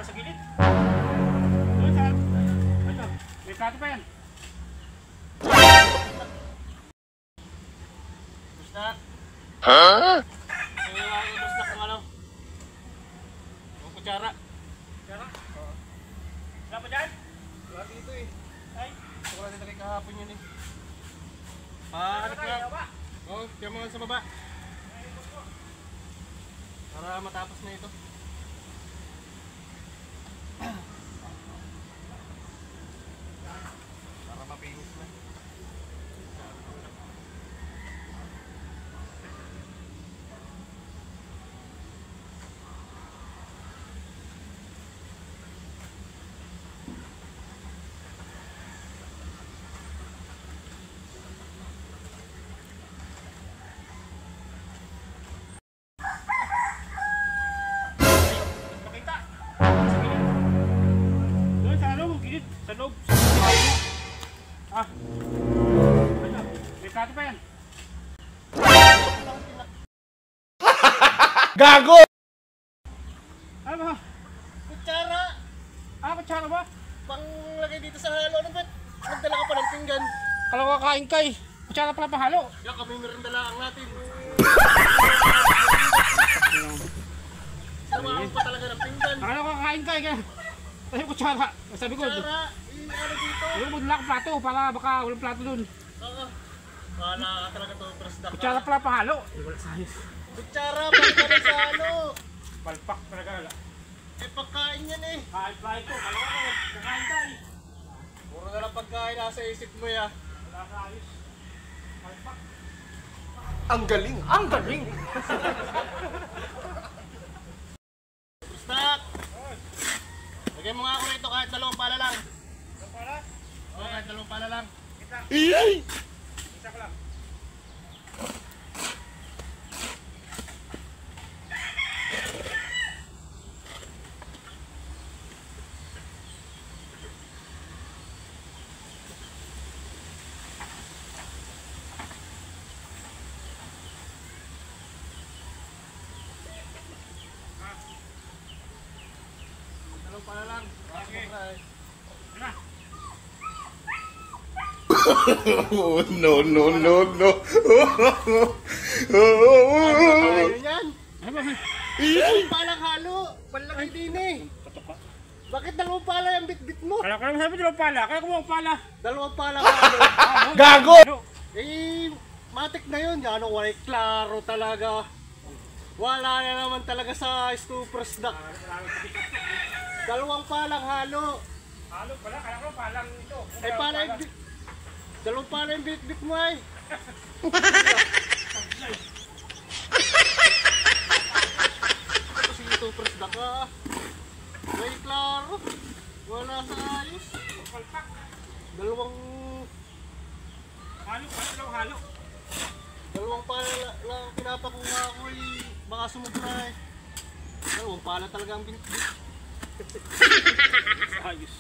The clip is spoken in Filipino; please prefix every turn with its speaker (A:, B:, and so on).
A: Para sa gilid. Doon sa... Ito, may plato pa yan. Basta.
B: Huh?
A: Basta kung ano. Ang kutsara. Kutsara? Oo. Wala pa dyan?
C: Wala dito eh.
A: Ay.
C: Wala dito kay kahapon yun eh.
A: Ano pa yan?
C: Oo, kaya mga sa baba. Para matapos na ito. Para mapinis na.
A: Makita. Sa gilid. Doon sa ano, gilid. Sa loob. Sa gilid. Ah. Ano? May plato pa yan.
B: Gago!
A: Ano ba?
C: Kutsara!
A: Kutsara ba?
C: Panglagay dito sa halo. Ano ba? Nagdala ka pa ng pinggan.
A: Kala ko kakain ka eh. Kutsara pala pahalo.
C: Yan kami merendalaang natin. Samahan pa talaga ng pinggan.
A: Akala ko kakain ka eh. Kasi kutsara. Sabi ko,
C: Kutsara! Ano dito?
A: yung budla ko plato para baka walang plato dun.
C: Oo. Wala ka talaga to. Presda ka.
A: Kutsara pala pahalo. Wala sayos.
C: Kutsara! Pagka sa halo.
A: Palpak talaga wala.
C: Eh pagkain yan eh.
A: Kain pa ito. Kala ko kakain ka eh.
C: Puro na lang pagkain nasa isip mo ya.
A: Wala sayos. Palpak.
B: Ang galing! Ang galing!
C: Stop! Lagyan mo nga ako rito kahit dalawang pala lang.
A: Ano pala?
C: Oo, kahit dalawang pala lang.
B: Iyay!
A: Isa ko lang.
C: Dalawang pala lang.
A: Okay.
C: Okay.
A: Ano?
B: Oh, no, no, no, no.
C: Ano yan?
A: Ano ba?
C: Dalawang palang halo. Palaki din eh.
A: Patok ka.
C: Bakit dalawang pala yung bit-bit mo?
A: Kala ko naman sabi dalawang pala. Kaya kumuha pala.
C: Dalawang palang halo.
B: Gago!
C: Eh, matik na yun. Yan, wala klaro talaga. Wala na naman talaga sa Stupers Duck. Dalawang palang halo.
A: Halo pala. Kala ko palang ito.
C: Eh, pala yung bit. Dalawang pala yung bit-bit mo ay. Kasi Stupers Duck ah. May klaro. Wala sa ayos.
A: Palpak.
C: Dalawang
A: Halo pala. Dalawang halo.
C: Dalawang pala lang pinapakuha ko eh. Baka sumubra eh. Dalawang pala talaga ang bit-bit.
A: Ayos.